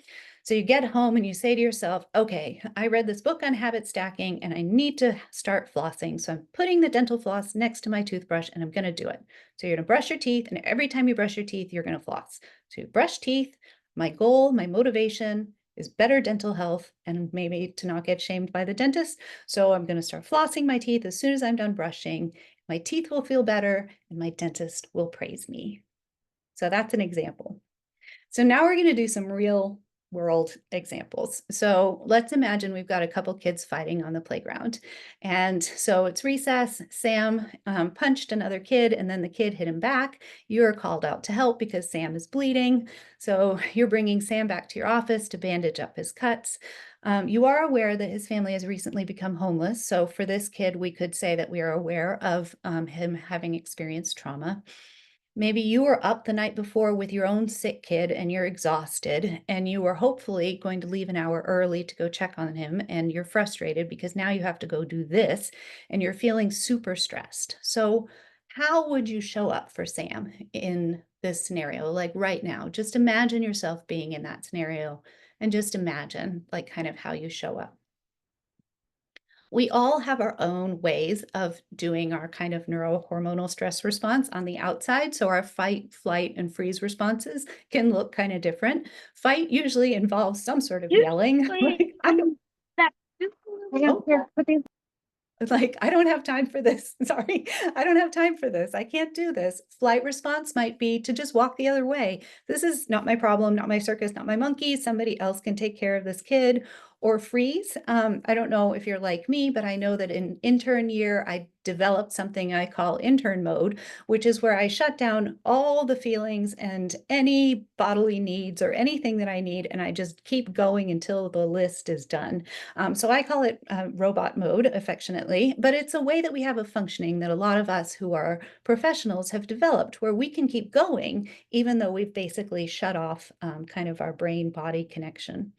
So you get home and you say to yourself, okay, I read this book on habit stacking and I need to start flossing. So I'm putting the dental floss next to my toothbrush and I'm going to do it. So you're going to brush your teeth, and every time you brush your teeth, you're going to floss. So you brush teeth. My goal, my motivation is better dental health and maybe to not get shamed by the dentist. So I'm going to start flossing my teeth as soon as I'm done brushing. My teeth will feel better and my dentist will praise me. So that's an example. So now we're going to do some real world examples. So let's imagine we've got a couple kids fighting on the playground. And so it's recess. Sam punched another kid and then the kid hit him back. You're called out to help because Sam is bleeding. So you're bringing Sam back to your office to bandage up his cuts. You are aware that his family has recently become homeless. So for this kid, we could say that we are aware of him having experienced trauma. Maybe you were up the night before with your own sick kid and you're exhausted, and you were hopefully going to leave an hour early to go check on him, and you're frustrated because now you have to go do this and you're feeling super stressed. So, how would you show up for Sam in this scenario? Like right now, just imagine yourself being in that scenario and just imagine like kind of how you show up. We all have our own ways of doing our kind of neurohormonal stress response on the outside. So our fight, flight, and freeze responses can look kind of different. Fight usually involves some sort of yelling, Usually, like, I don't, that oh, like, I don't have time for this. Sorry, I don't have time for this. I can't do this. Flight response might be to just walk the other way. This is not my problem, not my circus, not my monkey. Somebody else can take care of this kid. Or freeze. I don't know if you're like me, but I know that in intern year, I developed something I call intern mode, which is where I shut down all the feelings and any bodily needs or anything that I need, and I just keep going until the list is done. So I call it robot mode affectionately, but it's a way that we have of functioning that a lot of us who are professionals have developed, where we can keep going even though we've basically shut off kind of our brain body connection.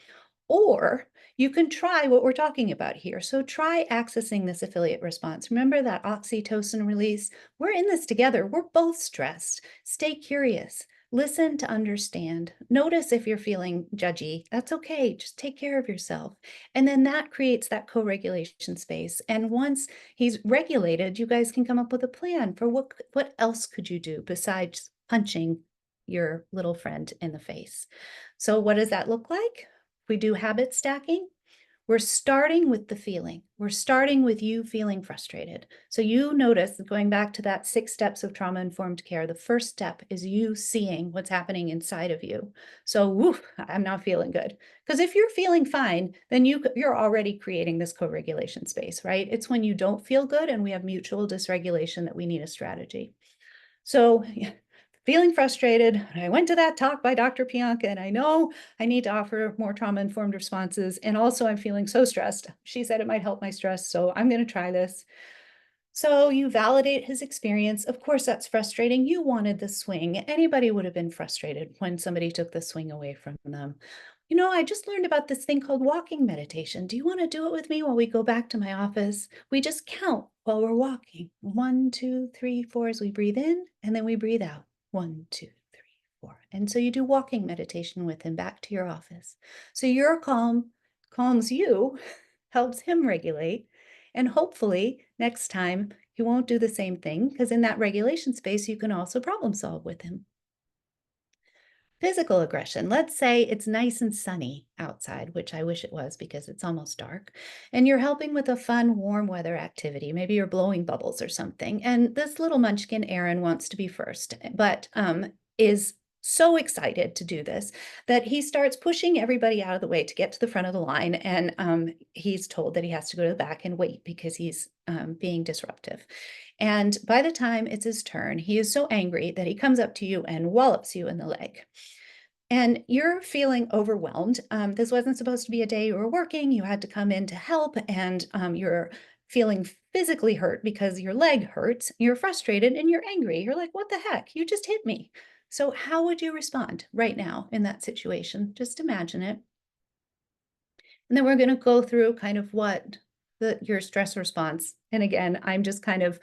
Or you can try what we're talking about here. So try accessing this affiliate response. Remember that oxytocin release? We're in this together. We're both stressed. Stay curious. Listen to understand. Notice if you're feeling judgy. That's okay. Just take care of yourself. And then that creates that co-regulation space. And once he's regulated, you guys can come up with a plan for what else could you do besides punching your little friend in the face. So what does that look like? We do habit stacking. We're starting with the feeling. We're starting with you feeling frustrated. So you notice, going back to that 6 steps of trauma-informed care, the first step is you seeing what's happening inside of you. So, woof, I'm not feeling good. Because if you're feeling fine, then you're already creating this co-regulation space, right? It's when you don't feel good and we have mutual dysregulation that we need a strategy. So feeling frustrated, I went to that talk by Dr. Pianka, and I know I need to offer more trauma-informed responses. And also I'm feeling so stressed. She said it might help my stress, so I'm going to try this. So you validate his experience. Of course, that's frustrating. You wanted the swing. Anybody would have been frustrated when somebody took the swing away from them. You know, I just learned about this thing called walking meditation. Do you want to do it with me while we go back to my office? We just count while we're walking. 1, 2, 3, 4 as we breathe in, and then we breathe out. 1, 2, 3, 4. And so you do walking meditation with him back to your office. So your calm calms you, helps him regulate, and hopefully next time he won't do the same thing, because in that regulation space, you can also problem solve with him. Physical aggression. Let's say it's nice and sunny outside, which I wish it was because it's almost dark, and you're helping with a fun, warm weather activity. Maybe you're blowing bubbles or something. And this little munchkin, Aaron, wants to be first, but is so excited to do this that he starts pushing everybody out of the way to get to the front of the line. And he's told that he has to go to the back and wait because he's being disruptive. And by the time it's his turn, he is so angry that he comes up to you and wallops you in the leg. And you're feeling overwhelmed. This wasn't supposed to be a day you were working. You had to come in to help, and you're feeling physically hurt because your leg hurts. You're frustrated and you're angry. You're like, what the heck? You just hit me. So how would you respond right now in that situation? Just imagine it. And then we're going to go through kind of what your stress response. And again, I'm just kind of,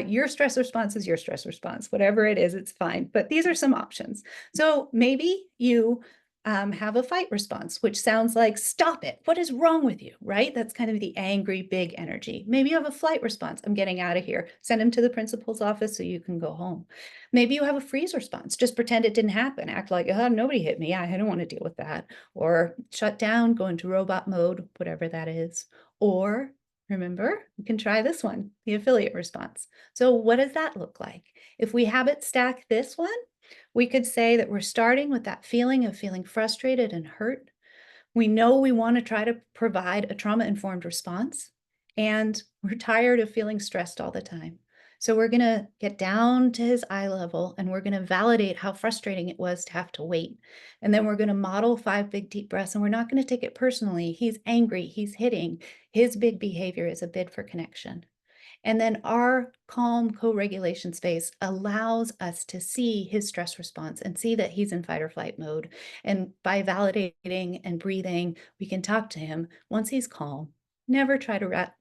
your stress response is your stress response, whatever it is, it's fine. But these are some options. So maybe you have a fight response, which sounds like, stop it. What is wrong with you? Right? That's kind of the angry, big energy. Maybe you have a flight response. I'm getting out of here. Send him to the principal's office so you can go home. Maybe you have a freeze response. Just pretend it didn't happen. Act like, oh, nobody hit me. I don't want to deal with that. Or shut down, go into robot mode, whatever that is. Or remember, you can try this one, the affiliate response. So what does that look like? If we habit stack this one, we could say that we're starting with that feeling of feeling frustrated and hurt. We know we want to try to provide a trauma-informed response, and we're tired of feeling stressed all the time. So we're going to get down to his eye level and we're going to validate how frustrating it was to have to wait. And then we're going to model 5 big deep breaths, and we're not going to take it personally. He's angry, he's hitting. His big behavior is a bid for connection. And then our calm co-regulation space allows us to see his stress response and see that he's in fight or flight mode. And by validating and breathing, we can talk to him once he's calm. Never try to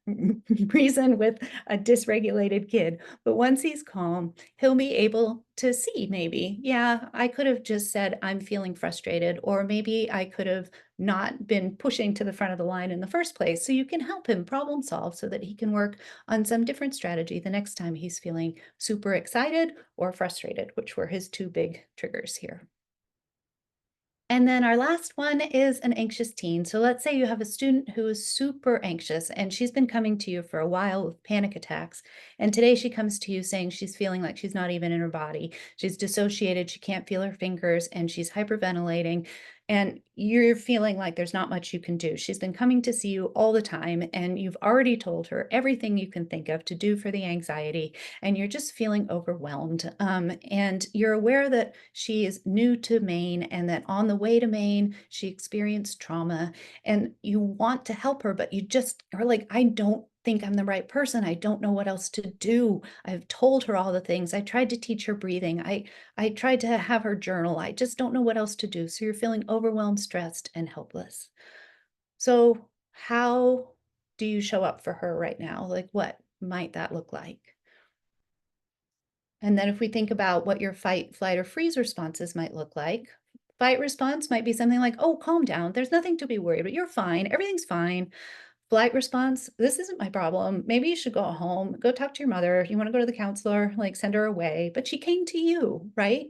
reason with a dysregulated kid, but once he's calm, he'll be able to see maybe, yeah, I could have just said, I'm feeling frustrated, or maybe I could have not been pushing to the front of the line in the first place. So you can help him problem solve so that he can work on some different strategy the next time he's feeling super excited or frustrated, which were his 2 big triggers here. And then our last one is an anxious teen. So let's say you have a student who is super anxious and she's been coming to you for a while with panic attacks. And today she comes to you saying she's feeling like she's not even in her body. She's dissociated, she can't feel her fingers, and she's hyperventilating. And you're feeling like there's not much you can do. She's been coming to see you all the time, and you've already told her everything you can think of to do for the anxiety, and you're just feeling overwhelmed. And you're aware that she is new to Maine and that on the way to Maine, she experienced trauma, and you want to help her, but you just are like, I don't think I'm the right person. I don't know what else to do. I've told her all the things. I tried to teach her breathing. I tried to have her journal. I just don't know what else to do. So you're feeling overwhelmed, stressed, and helpless. So how do you show up for her right now? Like, what might that look like? And then if we think about what your fight, flight, or freeze responses might look like, fight response might be something like, oh, calm down. There's nothing to be worried about. You're fine. Everything's fine. Flight response, this isn't my problem. Maybe you should go home, go talk to your mother. You want to go to the counselor, like send her away. But she came to you, right?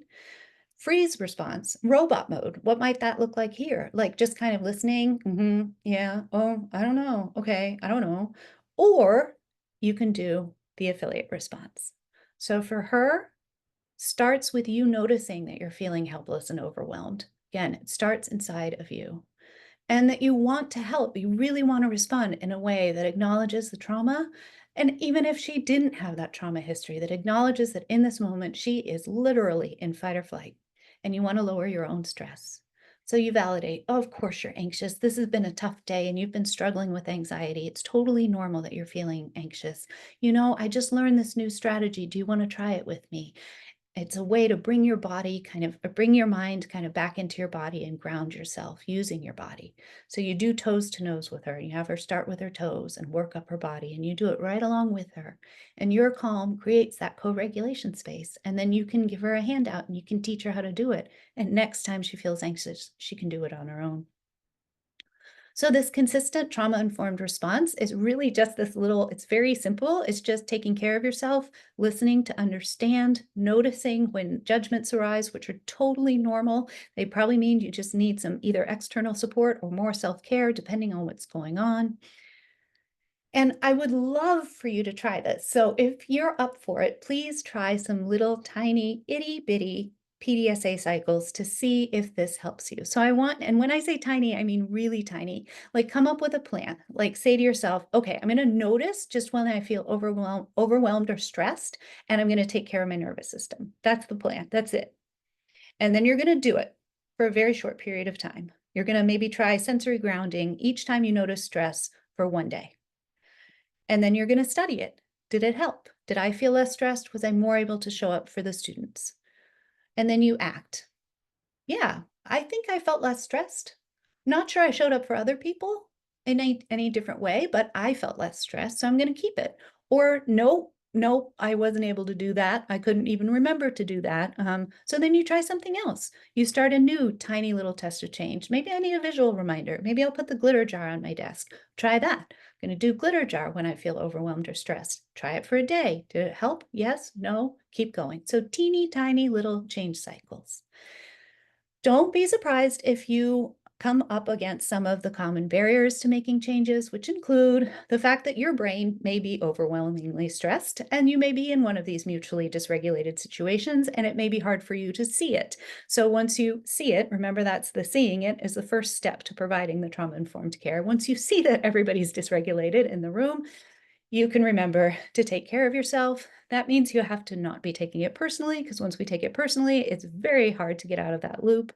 Freeze response, robot mode. What might that look like here? Like just kind of listening. Yeah. Oh, I don't know. Okay. I don't know. Or you can do the affiliate response. So for her, starts with you noticing that you're feeling helpless and overwhelmed. Again, it starts inside of you, and that you want to help. You really want to respond in a way that acknowledges the trauma. And even if she didn't have that trauma history, that acknowledges that in this moment, she is literally in fight or flight, and you want to lower your own stress. So you validate, oh, of course you're anxious. This has been a tough day and you've been struggling with anxiety. It's totally normal that you're feeling anxious. You know, I just learned this new strategy. Do you want to try it with me? It's a way to bring your body kind of, or bring your mind kind of back into your body and ground yourself using your body. So you do toes to nose with her. You have her start with her toes and work up her body, and you do it right along with her. And your calm creates that co-regulation space. And then you can give her a handout and you can teach her how to do it. And next time she feels anxious, she can do it on her own. So this consistent trauma-informed response is really just this little, it's very simple. It's just taking care of yourself, listening to understand, noticing when judgments arise, which are totally normal. They probably mean you just need some either external support or more self-care, depending on what's going on. And I would love for you to try this. So if you're up for it, please try some little tiny itty bitty PDSA cycles to see if this helps you. So I want, and when I say tiny, I mean really tiny, like come up with a plan, like say to yourself, okay, I'm going to notice just when I feel overwhelmed or stressed, and I'm going to take care of my nervous system. That's the plan. That's it. And then you're going to do it for a very short period of time. You're going to maybe try sensory grounding each time you notice stress for 1 day. And then you're going to study it. Did it help? Did I feel less stressed? Was I more able to show up for the students? And then you act. Yeah, I think I felt less stressed. Not sure I showed up for other people, in any different way, but I felt less stressed, so I'm going to keep it. Or no, I wasn't able to do that. I couldn't even remember to do that. So then you try something else. You start a new tiny little test of change. Maybe I need a visual reminder. Maybe I'll put the glitter jar on my desk. Try that. I'm going to do glitter jar when I feel overwhelmed or stressed. Try it for a day. Did it help? Yes, no, keep going. So teeny tiny little change cycles. Don't be surprised if you come up against some of the common barriers to making changes, which include the fact that your brain may be overwhelmingly stressed and you may be in one of these mutually dysregulated situations, and it may be hard for you to see it. So once you see it, remember that's the seeing it is the first step to providing the trauma-informed care. Once you see that everybody's dysregulated in the room, you can remember to take care of yourself. That means you have to not be taking it personally, because once we take it personally, it's very hard to get out of that loop.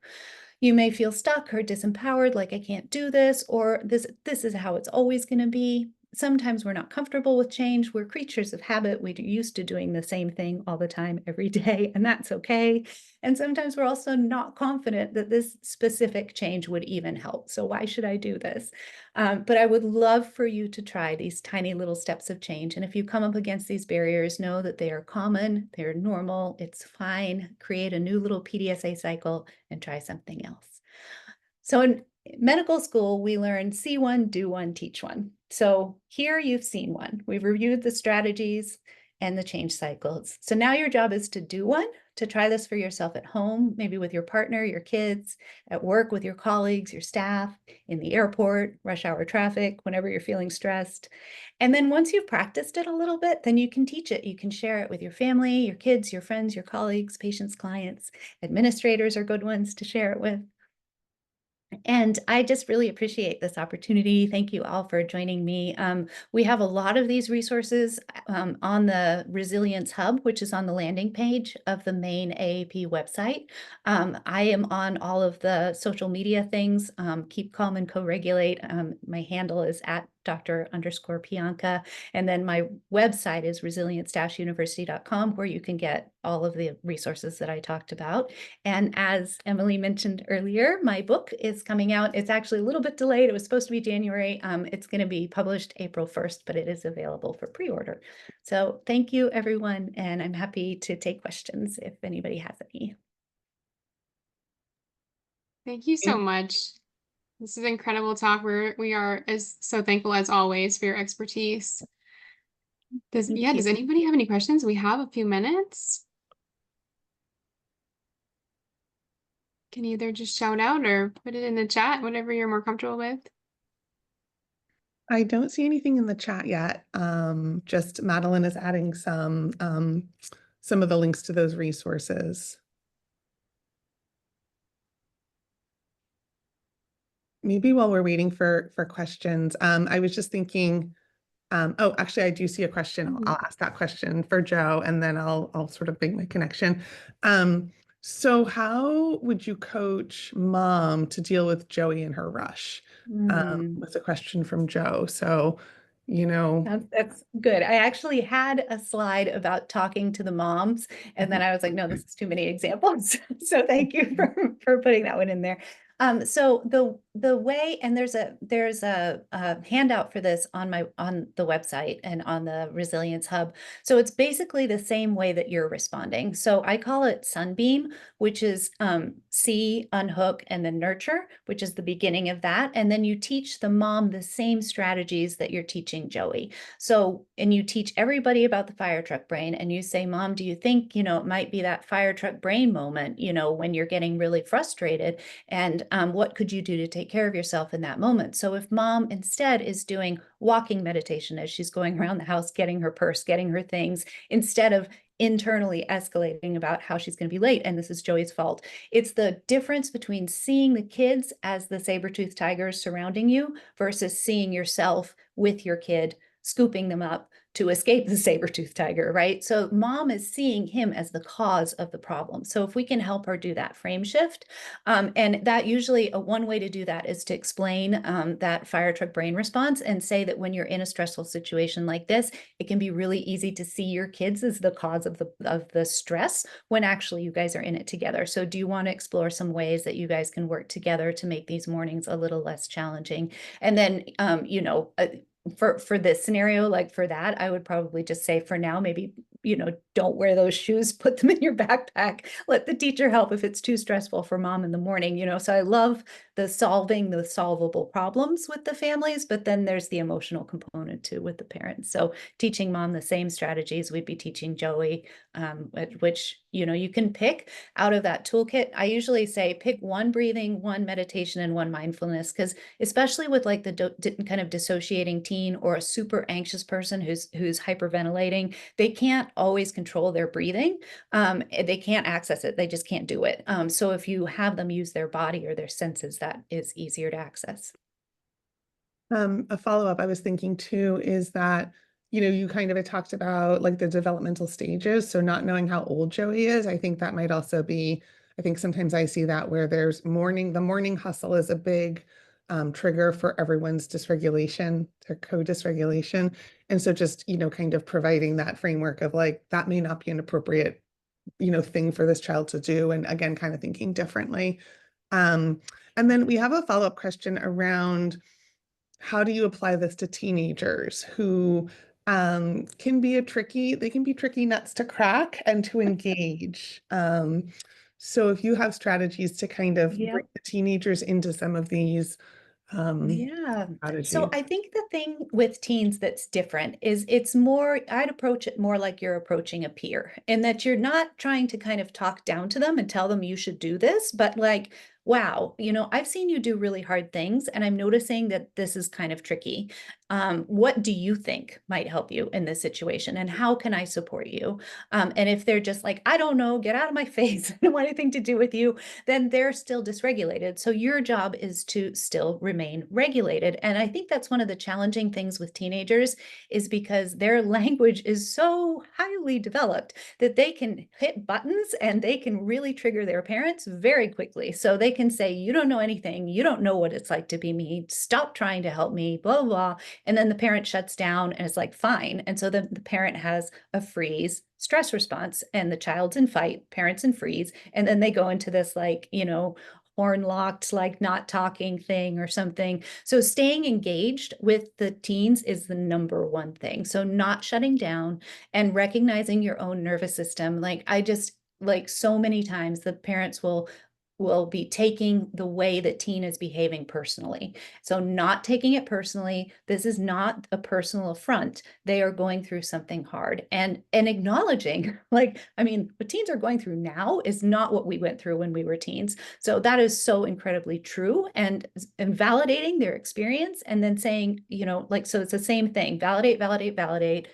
You may feel stuck or disempowered, like I can't do this, or this is how it's always going to be. Sometimes we're not comfortable with change. We're creatures of habit. We're used to doing the same thing all the time, every day, and that's okay. And sometimes we're also not confident that this specific change would even help. So why should I do this? But I would love for you to try these tiny little steps of change. And if you come up against these barriers, know that they are common, they're normal, it's fine. Create a new little PDSA cycle and try something else. So in medical school, we learn see one, do one, teach one. So here you've seen one. We've reviewed the strategies and the change cycles. So now your job is to do one, to try this for yourself at home, maybe with your partner, your kids, at work with your colleagues, your staff, in the airport, rush hour traffic, whenever you're feeling stressed. And then once you've practiced it a little bit, then you can teach it. You can share it with your family, your kids, your friends, your colleagues, patients, clients. Administrators are good ones to share it with. And I just really appreciate this opportunity. Thank you all for joining me. We have a lot of these resources on the Resilience Hub, which is on the landing page of the Maine AAP website. I am on all of the social media things, Keep Calm and Co-Regulate. My handle is at Dr._Pianka. And then my website is resilience-university.com, where you can get all of the resources that I talked about. And as Emily mentioned earlier, my book is coming out. It's actually a little bit delayed. It was supposed to be January. It's going to be published April 1st, but it is available for pre-order. So thank you, everyone. And I'm happy to take questions if anybody has any. Thank you so much. This is an incredible talk. We are as so thankful as always for your expertise. Does anybody have any questions? We have a few minutes. Can either just shout out or put it in the chat, whatever you're more comfortable with. I don't see anything in the chat yet. Just Madeline is adding some of the links to those resources. Maybe while we're waiting for questions, I was just thinking, oh, actually, I do see a question. I'll ask that question for Joe, and then I'll sort of make my connection. So how would you coach mom to deal with Joey and her rush? Was a question from Joe. So, That's good. I actually had a slide about talking to the moms, and then I was like, no, this is too many examples. So thank you for putting that one in there. So the way, and there's a handout for this on the website and on the Resilience Hub. So it's basically the same way that you're responding. So I call it Sunbeam, which is see, unhook, and then nurture, which is the beginning of that. And then you teach the mom the same strategies that you're teaching Joey. So, and you teach everybody about the fire truck brain, and you say, Mom, do you think, it might be that fire truck brain moment, when you're getting really frustrated, and what could you do to take care of yourself in that moment? So if mom instead is doing walking meditation as she's going around the house, getting her purse, getting her things, instead of internally escalating about how she's going to be late and this is Joey's fault. It's the difference between seeing the kids as the saber-toothed tigers surrounding you versus seeing yourself with your kid scooping them up to escape the saber-toothed tiger, right? So mom is seeing him as the cause of the problem. So if we can help her do that frame shift, and that usually one way to do that is to explain that fire truck brain response and say that when you're in a stressful situation like this, it can be really easy to see your kids as the cause of the stress when actually you guys are in it together. So do you want to explore some ways that you guys can work together to make these mornings a little less challenging? And then, for this scenario, like for that, I would probably just say for now, maybe, don't wear those shoes, put them in your backpack, let the teacher help if it's too stressful for mom in the morning, So I love the solving the solvable problems with the families, but then there's the emotional component too with the parents. So teaching mom the same strategies we'd be teaching Joey, which, you can pick out of that toolkit. I usually say pick one breathing, one meditation, and one mindfulness, because especially with like the kind of dissociating teen or a super anxious person who's hyperventilating, they can't always control their breathing. They can't access it. They just can't do it. So if you have them use their body or their senses, that is easier to access. A follow-up I was thinking too is that, you kind of had talked about like the developmental stages. So not knowing how old Joey is, I think that might also be, I think sometimes I see that where there's the morning hustle is a big trigger for everyone's dysregulation, their co-dysregulation. And so just, kind of providing that framework of like, that may not be an appropriate, thing for this child to do. And again, kind of thinking differently. And then we have a follow-up question around how do you apply this to teenagers who can be tricky nuts to crack and to engage. So if you have strategies to kind of bring the teenagers into some of these Yeah. strategies. So I think the thing with teens that's different is I'd approach it more like you're approaching a peer, and that you're not trying to kind of talk down to them and tell them you should do this, but like, wow, I've seen you do really hard things, and I'm noticing that this is kind of tricky. What do you think might help you in this situation, and how can I support you? And if they're just like, I don't know, get out of my face, I don't want anything to do with you, then they're still dysregulated. So your job is to still remain regulated. And I think that's one of the challenging things with teenagers, is because their language is so highly developed that they can hit buttons and they can really trigger their parents very quickly. So they can say, you don't know anything. You don't know what it's like to be me. Stop trying to help me, blah, blah, blah. And then the parent shuts down and is like, fine. And so then the parent has a freeze stress response, and the child's in fight, parents in freeze. And then they go into this like, horn locked, like not talking thing or something. So staying engaged with the teens is the number one thing. So not shutting down and recognizing your own nervous system. Like so many times the parents will be taking the way that teen is behaving personally. So not taking it personally. This is not a personal affront. They are going through something hard, and acknowledging, like, I mean, what teens are going through now is not what we went through when we were teens. So that is so incredibly true, and validating their experience, and then saying, so it's the same thing, validate, validate, validate.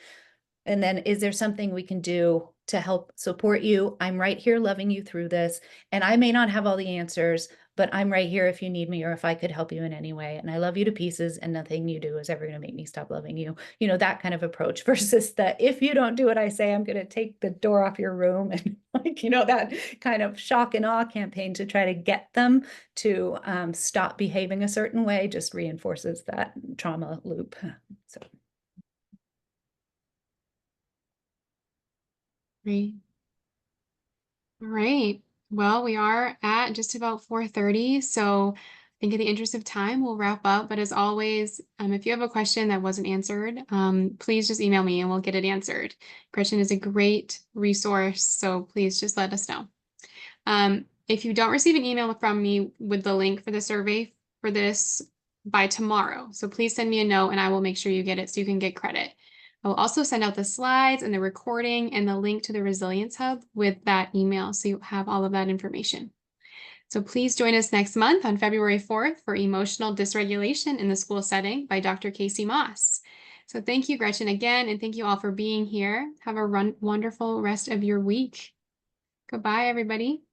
And then, is there something we can do to help support you? I'm right here loving you through this. And I may not have all the answers, but I'm right here if you need me or if I could help you in any way. And I love you to pieces, and nothing you do is ever going to make me stop loving you. That kind of approach, versus the, if you don't do what I say, I'm going to take the door off your room. And that kind of shock and awe campaign to try to get them to stop behaving a certain way just reinforces that trauma loop. So. Great. All right. Well, we are at just about 4:30. So I think in the interest of time, we'll wrap up. But as always, if you have a question that wasn't answered, please just email me and we'll get it answered. Gretchen is a great resource, so please just let us know. If you don't receive an email from me with the link for the survey for this by tomorrow, so please send me a note and I will make sure you get it so you can get credit. I will also send out the slides and the recording and the link to the Resilience Hub with that email, so you have all of that information. So please join us next month on February 4th for Emotional Dysregulation in the School Setting by Dr. Casey Moss. So thank you, Gretchen, again, and thank you all for being here. Have a wonderful rest of your week. Goodbye, everybody.